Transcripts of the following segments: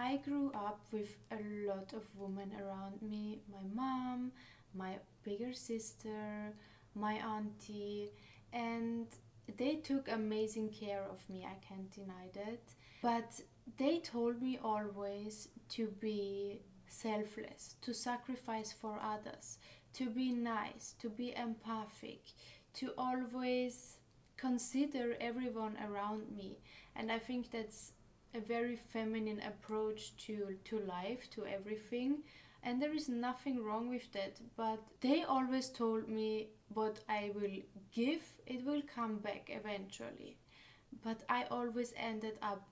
I grew up with a lot of women around me, my mom, my bigger sister, my auntie, and they took amazing care of me, I can't deny that. But they told me always to be selfless, to sacrifice for others, to be nice, to be empathic, to always consider everyone around me. And I think that's a very feminine approach to life, to everything. And there is nothing wrong with that. But they always told me what I will give, it will come back eventually. But I always ended up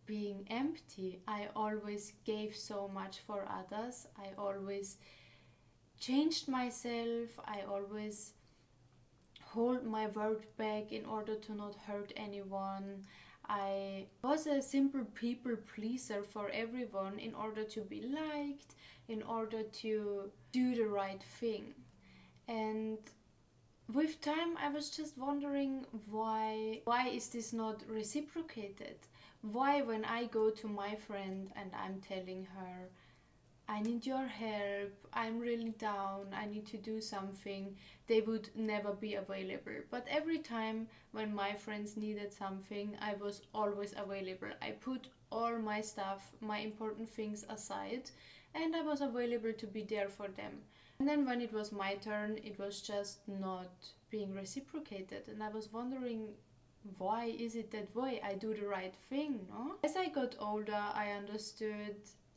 being empty. I always gave so much for others. I always changed myself. I always hold my word back in order to not hurt anyone. I was a simple people pleaser for everyone in order to be liked, in order to do the right thing. And with time I was just wondering why is this not reciprocated? Why when I go to my friend and I'm telling her I need your help, I'm really down, I need to do something, they would never be available. But every time when my friends needed something, I was always available. I put all my stuff, my important things aside, and I was available to be there for them. And then when it was my turn, it was just not being reciprocated. And I was wondering, why is it that way? I do the right thing, no? As I got older, I understood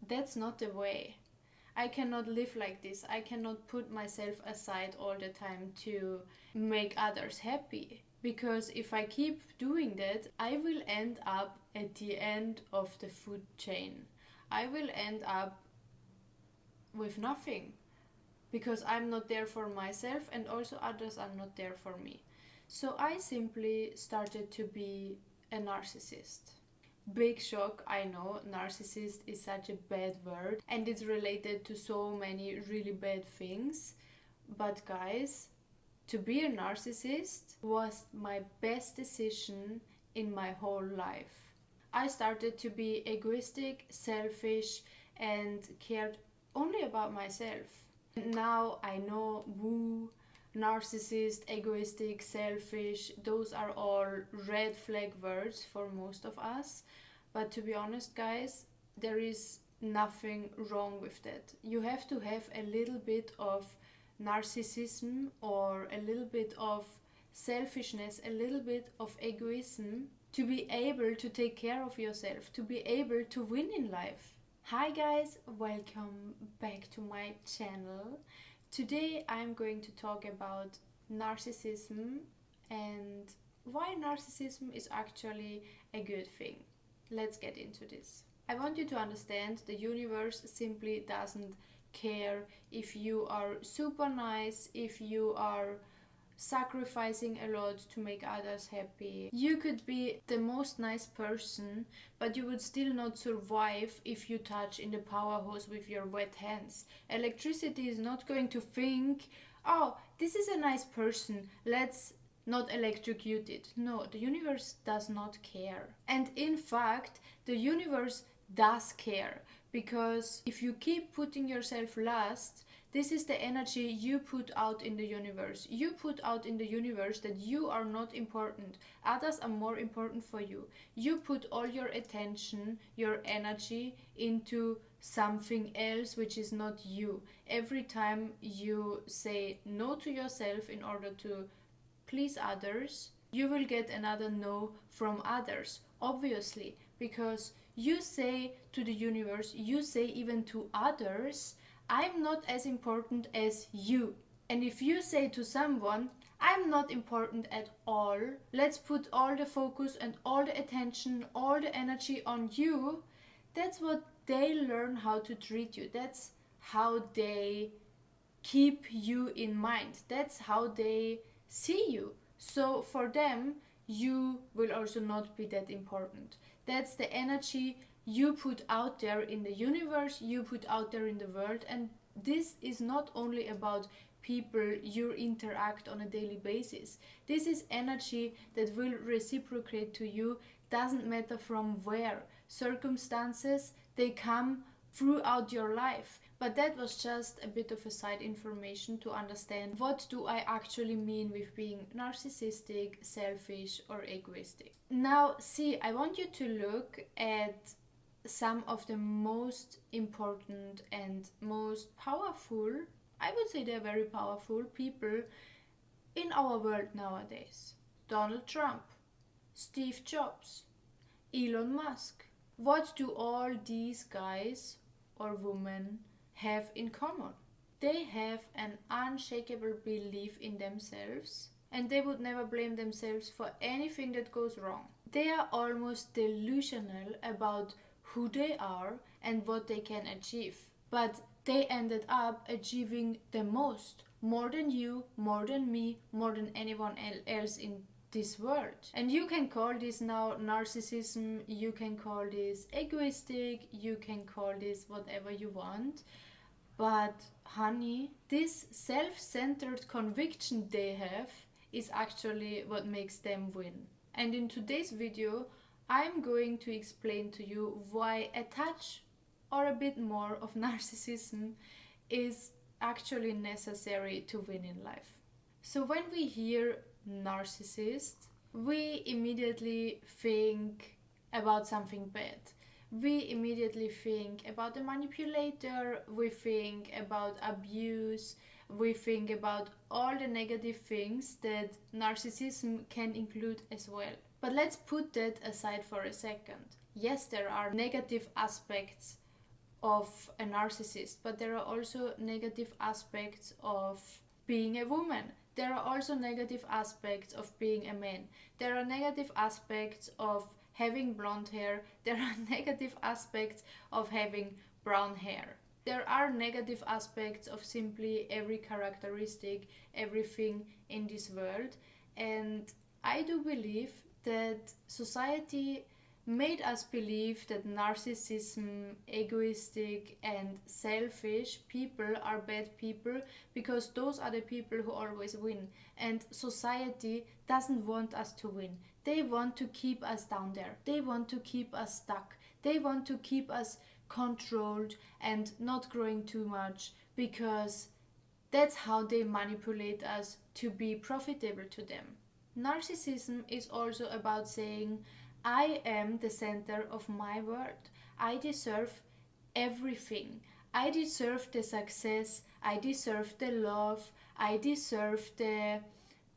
that's not the way. I cannot live like this. I cannot put myself aside all the time to make others happy. Because if I keep doing that, I will end up at the end of the food chain. I will end up with nothing. Because I'm not there for myself and also others are not there for me. So I simply started to be a narcissist. Big shock, I know, narcissist is such a bad word and it's related to so many really bad things. But guys, to be a narcissist was my best decision in my whole life. I started to be egoistic, selfish, and cared only about myself. Now I know woo, narcissist, egoistic, selfish, those are all red flag words for most of us. But to be honest, guys, there is nothing wrong with that. You have to have a little bit of narcissism or a little bit of selfishness, a little bit of egoism to be able to take care of yourself, to be able to win in life. Hi guys, welcome back to my channel. Today I'm going to talk about narcissism and why narcissism is actually a good thing. Let's get into this. I want you to understand the universe simply doesn't care if you are super nice, if you are sacrificing a lot to make others happy. You could be the most nice person, but you would still not survive if you touch in the power hose with your wet hands. Electricity is not going to think, oh, this is a nice person, let's not electrocute it. No, the universe does not care. And in fact, the universe does care, because if you keep putting yourself last, this is the energy you put out in the universe. You put out in the universe that you are not important. Others are more important for you. You put all your attention, your energy into something else which is not you. Every time you say no to yourself in order to please others, you will get another no from others, obviously, because you say to the universe, you say even to others, I'm not as important as you. And if you say to someone, I'm not important at all, let's put all the focus and all the attention, all the energy on you, that's what they learn how to treat you. That's how they keep you in mind. That's how they see you. So for them, you will also not be that important. That's the energy you put out there in the universe, you put out there in the world. And this is not only about people you interact on a daily basis. This is energy that will reciprocate to you, doesn't matter from where. Circumstances They come throughout your life. But that was just a bit of a side information to understand what do I actually mean with being narcissistic, selfish, or egoistic. Now, see, I want you to look at some of the most important and most powerful, I would say they're very powerful people in our world nowadays. Donald Trump, Steve Jobs, Elon Musk. What do all these guys or women have in common? They have an unshakable belief in themselves, and they would never blame themselves for anything that goes wrong. They are almost delusional about who they are and what they can achieve. But they ended up achieving the most, more than you, more than me, more than anyone else in this world. And you can call this now narcissism, you can call this egoistic, you can call this whatever you want. But honey, this self-centered conviction they have is actually what makes them win. And in today's video, I'm going to explain to you why a touch or a bit more of narcissism is actually necessary to win in life. So when we hear narcissist, we immediately think about something bad. We immediately think about the manipulator, we think about abuse, we think about all the negative things that narcissism can include as well. But let's put that aside for a second. Yes, there are negative aspects of a narcissist, but there are also negative aspects of being a woman. There are also negative aspects of being a man. There are negative aspects of having blonde hair. There are negative aspects of having brown hair. There are negative aspects of simply every characteristic, everything in this world. And I do believe that society made us believe that narcissism, egoistic and selfish people are bad people because those are the people who always win. And society doesn't want us to win. They want to keep us down there. They want to keep us stuck. They want to keep us controlled and not growing too much because that's how they manipulate us to be profitable to them. Narcissism is also about saying, I am the center of my world. I deserve everything. I deserve the success. I deserve the love. I deserve the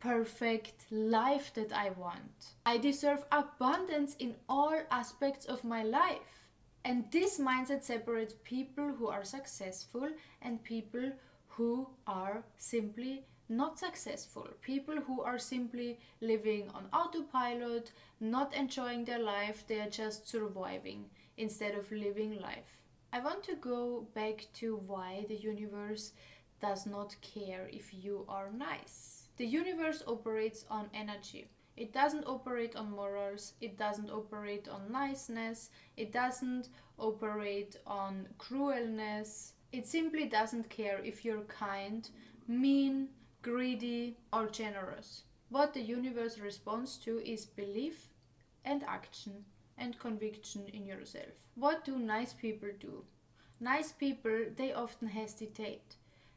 perfect life that I want. I deserve abundance in all aspects of my life. And this mindset separates people who are successful and people who are simply not successful. People who are simply living on autopilot, not enjoying their life, they are just surviving instead of living life. I want to go back to why the universe does not care if you are nice. The universe operates on energy. It doesn't operate on morals, it doesn't operate on niceness, it doesn't operate on cruelness. It simply doesn't care if you're kind, mean, greedy or generous. What the universe responds to is belief and action and conviction in yourself. What do nice people do? Nice people, they often hesitate.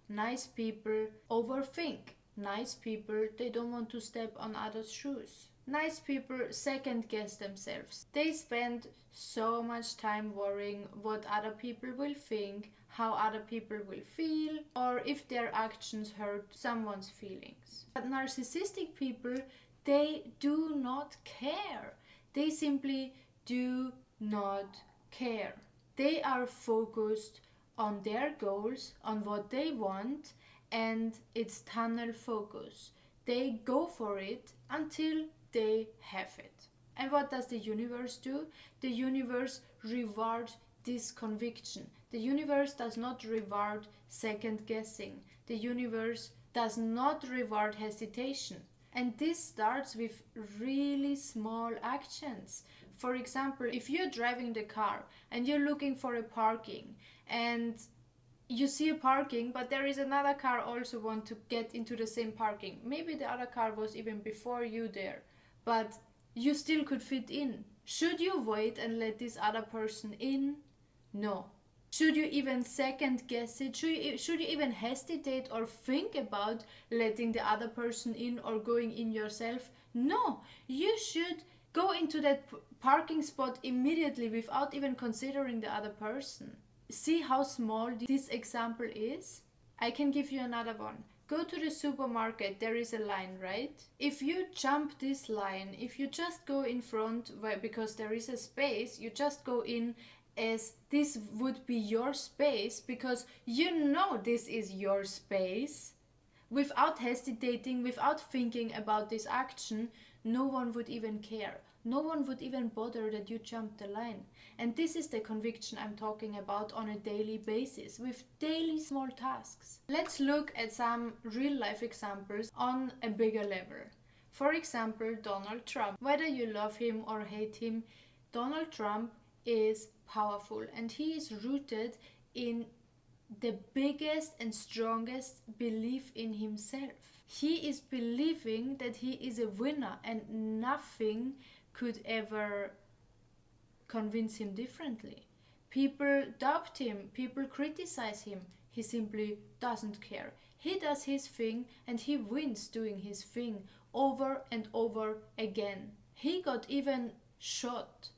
Nice people overthink. Nice people, they don't want to step on others' shoes. Nice people second guess themselves. They spend so much time worrying what other people will think, how other people will feel, or if their actions hurt someone's feelings. But narcissistic people, they do not care. They simply do not care. They are focused on their goals, on what they want, and it's tunnel focus. They go for it until they have it. And what does the universe do? The universe rewards this conviction. The universe does not reward second guessing. The universe does not reward hesitation. And this starts with really small actions. For example, if you're driving the car and you're looking for a parking and you see a parking, but there is another car also want to get into the same parking. Maybe the other car was even before you there, but you still could fit in. Should you wait and let this other person in? No. Should you even second guess it? Should you even hesitate or think about letting the other person in or going in yourself? No. You should go into that parking spot immediately without even considering the other person. See how small this example is? I can give you another one. Go to the supermarket, there is a line, right? If you jump this line, if you just go in front because there is a space, you just go in as this would be your space because you know this is your space, without hesitating, without thinking about this action, no one would even care. No one would even bother that you jumped the line. And this is the conviction I'm talking about on a daily basis, with daily small tasks. Let's look at some real life examples on a bigger level. For example, Donald Trump. Whether you love him or hate him, Donald Trump is powerful and he is rooted in the biggest and strongest belief in himself. He is believing that he is a winner and nothing could ever convince him differently. People doubt him, people criticize him. He simply doesn't care. He does his thing and he wins doing his thing over and over again. He got even shot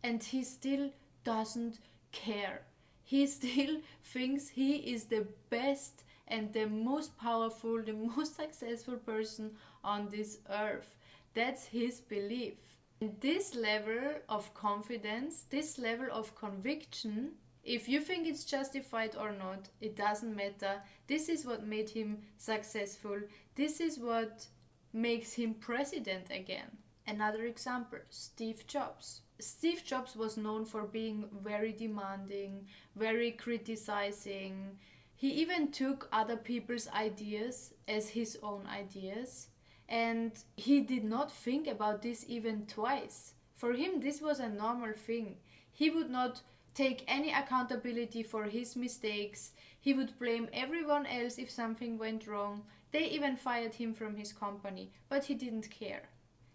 and he still doesn't care. He still thinks he is the best and the most powerful, the most successful person on this earth. That's his belief. And this level of confidence, this level of conviction, if you think it's justified or not, it doesn't matter. This is what made him successful. This is what makes him president again. Another example, Steve Jobs. Steve Jobs was known for being very demanding, very criticizing. He even took other people's ideas as his own ideas. And he did not think about this even twice. For him, this was a normal thing. He would not take any accountability for his mistakes. He would blame everyone else if something went wrong. They even fired him from his company, but he didn't care.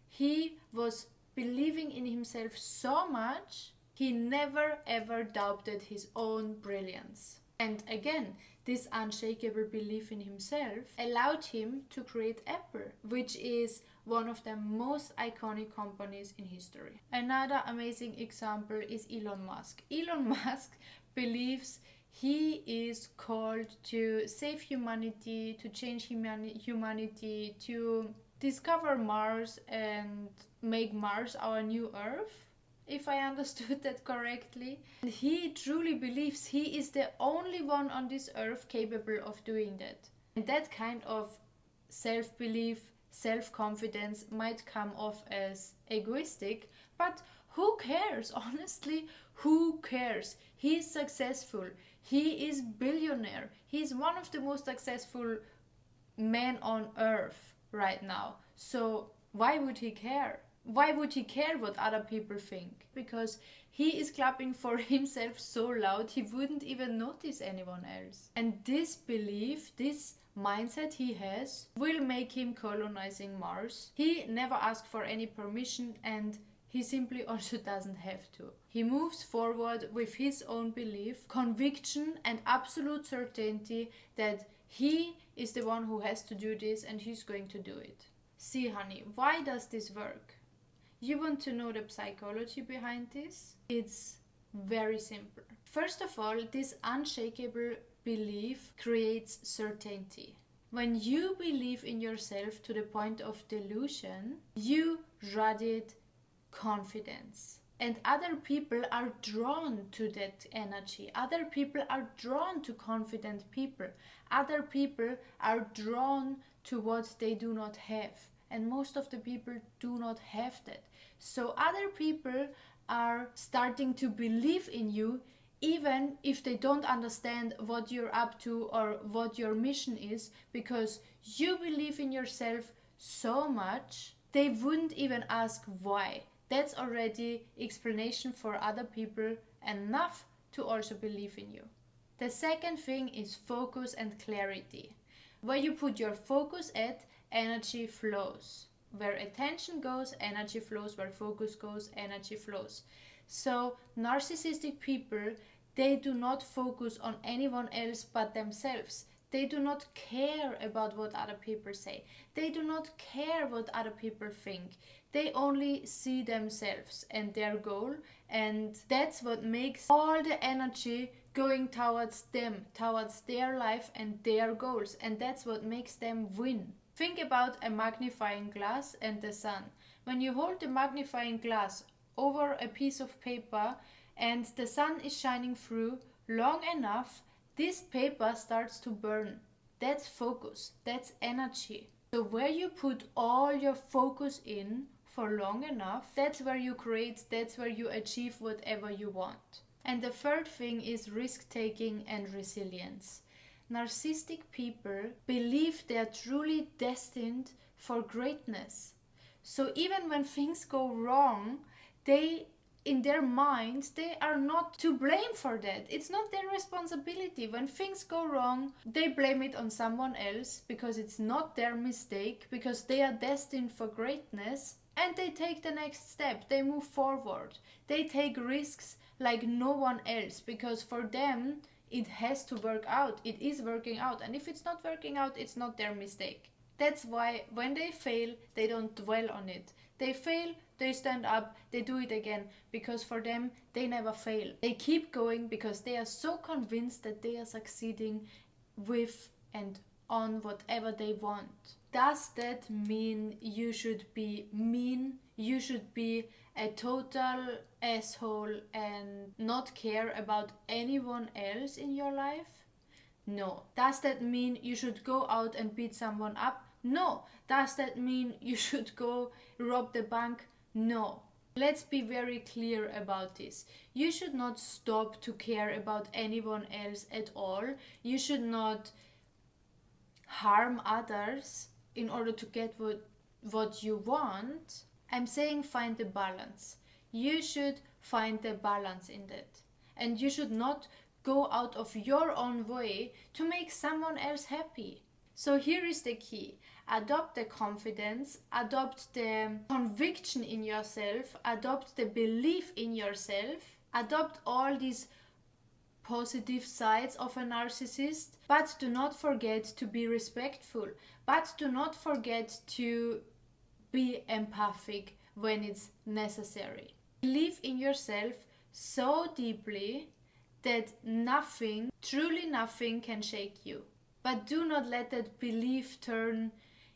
He was believing in himself so much, he never ever doubted his own brilliance. And again, this unshakable belief in himself allowed him to create Apple, which is one of the most iconic companies in history. Another amazing example is Elon Musk. Elon Musk believes he is called to save humanity, to change humanity, to discover Mars and make Mars our new Earth, if I understood that correctly. And he truly believes he is the only one on this earth capable of doing that. And that kind of self-belief, self-confidence might come off as egoistic, but who cares? Honestly, who cares? He is successful. He is billionaire. He is one of the most successful men on earth right now. So why would he care? Why would he care what other people think? Because he is clapping for himself so loud he wouldn't even notice anyone else. And this belief, this mindset he has, will make him colonizing Mars. He never asked for any permission and he simply also doesn't have to. He moves forward with his own belief, conviction and absolute certainty that he is the one who has to do this and he's going to do it. See, honey, why does this work? You want to know the psychology behind this? It's very simple. First of all, this unshakable belief creates certainty. When you believe in yourself to the point of delusion, you radiate confidence. And other people are drawn to that energy. Other people are drawn to confident people. Other people are drawn to what they do not have. And most of the people do not have that. So other people are starting to believe in you even if they don't understand what you're up to or what your mission is, because you believe in yourself so much, they wouldn't even ask why. That's already explanation for other people enough to also believe in you. The second thing is focus and clarity. Where you put your focus at, energy flows. Where attention goes, energy flows. Where focus goes, energy flows. So narcissistic people, They do not focus on anyone else but themselves. They do not care about what other people say. They do not care what other people think. They only see themselves and their goal, and that's what makes all the energy going towards them, towards their life and their goals, and that's what makes them win. Think about a magnifying glass and the sun. When you hold the magnifying glass over a piece of paper and the sun is shining through long enough, this paper starts to burn. That's focus, that's energy. So where you put all your focus in for long enough, that's where you create, that's where you achieve whatever you want. And the third thing is risk-taking and resilience. Narcissistic people believe they are truly destined for greatness. So even when things go wrong, in their minds, they are not to blame for that. It's not their responsibility. When things go wrong, they blame it on someone else because it's not their mistake, because they are destined for greatness, and they take the next step. They move forward. They take risks like no one else, because for them, it has to work out. It is working out. And if it's not working out, it's not their mistake. That's why when they fail, they don't dwell on it. They fail, they stand up, they do it again, because for them, they never fail. They keep going because they are so convinced that they are succeeding with and on whatever they want. Does that mean you should be mean? You should be a total asshole and not care about anyone else in your life? No. Does that mean you should go out and beat someone up? No. Does that mean you should go rob the bank? No. Let's be very clear about this. You should not stop to care about anyone else at all. You should not harm others in order to get what you want. I'm saying find the balance. You should find the balance in that. And you should not go out of your own way to make someone else happy. So here is the key. Adopt the confidence, adopt the conviction in yourself, adopt the belief in yourself, adopt all these positive sides of a narcissist, but do not forget to be respectful, but do not forget to be empathic when it's necessary. Believe in yourself so deeply that nothing, truly nothing, can shake you. But do not let that belief turn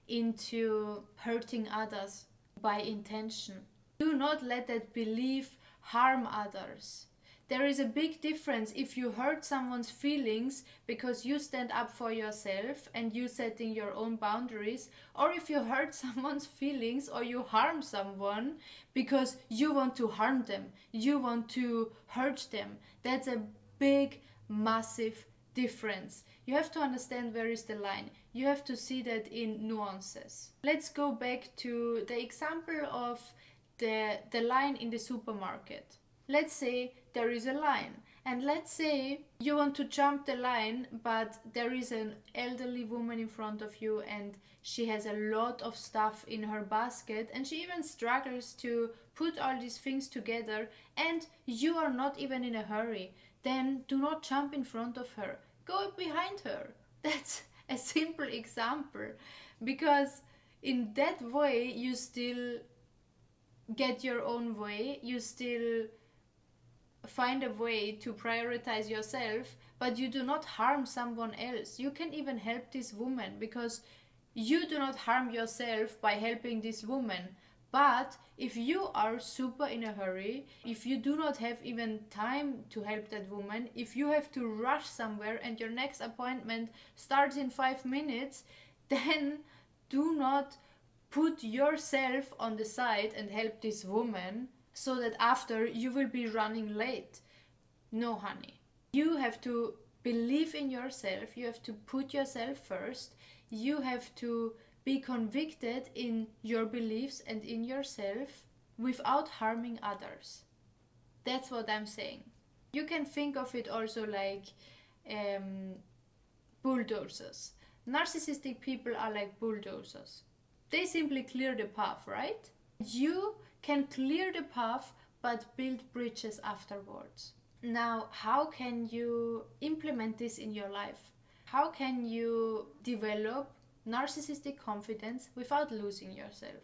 into hurting others by intention. Do not let that belief harm others. There is a big difference if you hurt someone's feelings because you stand up for yourself and you setting your own boundaries, or if you hurt someone's feelings or you harm someone because you want to harm them, you want to hurt them. That's a big, massive difference. You have to understand where is the line. You have to see that in nuances. Let's go back to the example of the line in the supermarket. Let's say there is a line, and let's say you want to jump the line, but there is an elderly woman in front of you and she has a lot of stuff in her basket and she even struggles to put all these things together, and you are not even in a hurry. Then do not jump in front of her. Go behind her. That's a simple example, because in that way you still get your own way, you still find a way to prioritize yourself, but you do not harm someone else. You can even help this woman because you do not harm yourself by helping this woman. But if you are super in a hurry, if you do not have even time to help that woman, if you have to rush somewhere and your next appointment starts in 5 minutes, then do not put yourself on the side and help this woman so that after you will be running late. No, honey. You have to believe in yourself. You have to put yourself first. You have to be convicted in your beliefs and in yourself without harming others. That's what I'm saying. You can think of it also like bulldozers. Narcissistic people are like bulldozers. They simply clear the path, right? You can clear the path but build bridges afterwards. Now, how can you implement this in your life? How can you develop narcissistic confidence without losing yourself?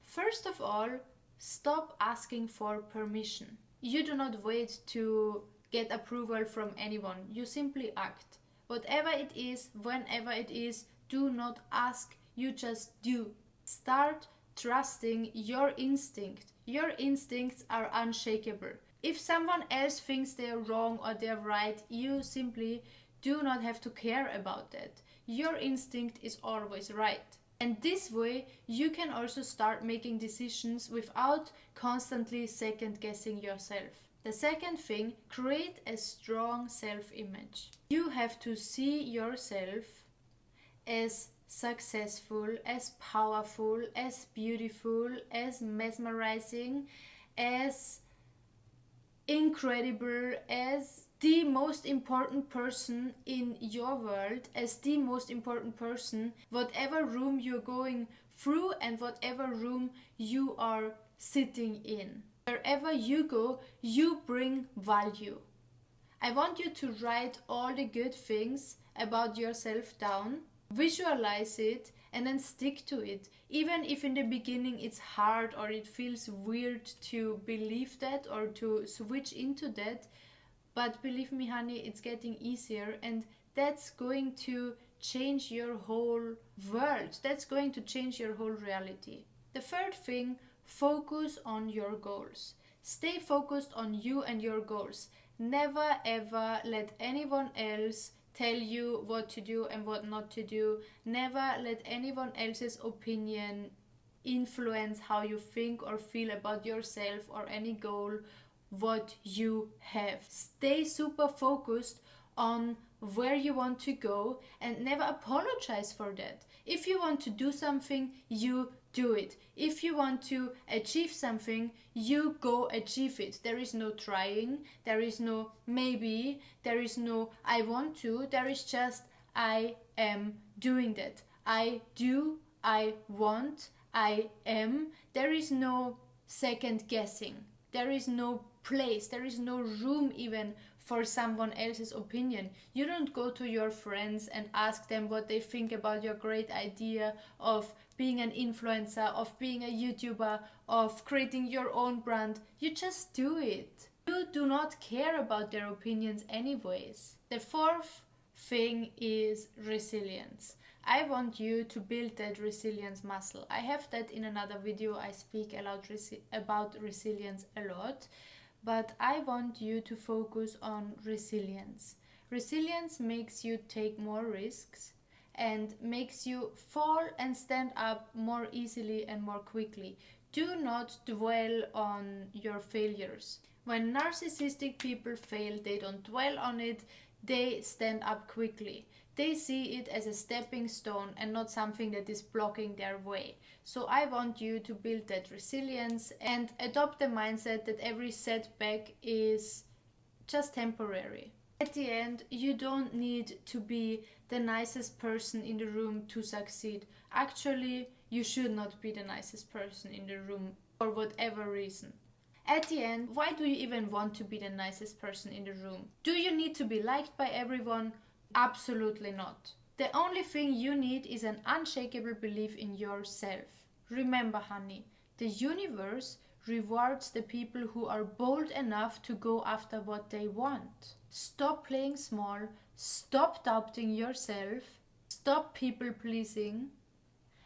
First of all, stop asking for permission. You do not wait to get approval from anyone. You simply act. Whatever it is, whenever it is, do not ask. You just do. Start trusting your instinct. Your instincts are unshakable. If someone else thinks they're wrong or they're right, you simply do not have to care about that. Your instinct is always right. And this way, you can also start making decisions without constantly second guessing yourself. The second thing, create a strong self-image. You have to see yourself as successful, as powerful, as beautiful, as mesmerizing, as incredible, as the most important person in your world, as the most important person, whatever room you're going through and whatever room you are sitting in. Wherever you go, you bring value. I want you to write all the good things about yourself down, visualize it, and then stick to it. Even if in the beginning it's hard or it feels weird to believe that or to switch into that, but believe me, honey, it's getting easier, and that's going to change your whole world. That's going to change your whole reality. The third thing, focus on your goals. Stay focused on you and your goals. Never ever let anyone else tell you what to do and what not to do. Never let anyone else's opinion influence how you think or feel about yourself or any goal what you have. Stay super focused on where you want to go and never apologize for that. If you want to do something, you do it. If you want to achieve something, you go achieve it. There is no trying, there is no maybe, there is no I want to, there is just I am doing that. I do, I want, I am. There is no second guessing. There is no place, there is no room even for someone else's opinion. You don't go to your friends and ask them what they think about your great idea of being an influencer, of being a YouTuber, of creating your own brand. You just do it. You do not care about their opinions anyways. The fourth thing is resilience. I want you to build that resilience muscle. I have that in another video. I speak about resilience a lot, but I want you to focus on resilience. Resilience makes you take more risks and makes you fall and stand up more easily and more quickly. Do not dwell on your failures. When narcissistic people fail, they don't dwell on it, they stand up quickly. They see it as a stepping stone and not something that is blocking their way. So I want you to build that resilience and adopt the mindset that every setback is just temporary. At the end, you don't need to be the nicest person in the room to succeed. Actually, you should not be the nicest person in the room for whatever reason. At the end, why do you even want to be the nicest person in the room? Do you need to be liked by everyone? Absolutely not. The only thing you need is an unshakable belief in yourself. Remember, honey, the universe rewards the people who are bold enough to go after what they want. Stop playing small, stop doubting yourself, stop people pleasing,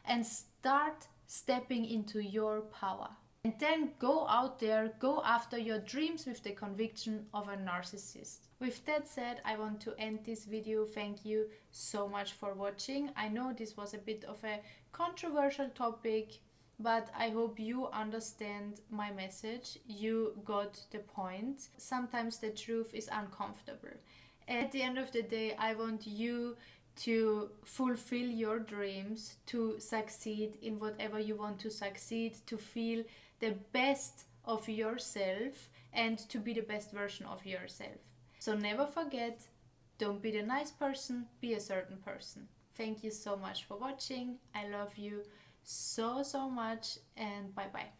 and start stepping into your power. And then go out there, go after your dreams with the conviction of a narcissist. With that said, I want to end this video. Thank you so much for watching. I know this was a bit of a controversial topic, but I hope you understand my message. You got the point. Sometimes the truth is uncomfortable. At the end of the day, I want you to fulfill your dreams, to succeed in whatever you want to succeed, to feel the best of yourself and to be the best version of yourself. So never forget, don't be the nice person, be a certain person. Thank you so much for watching. I love you so much, and bye bye.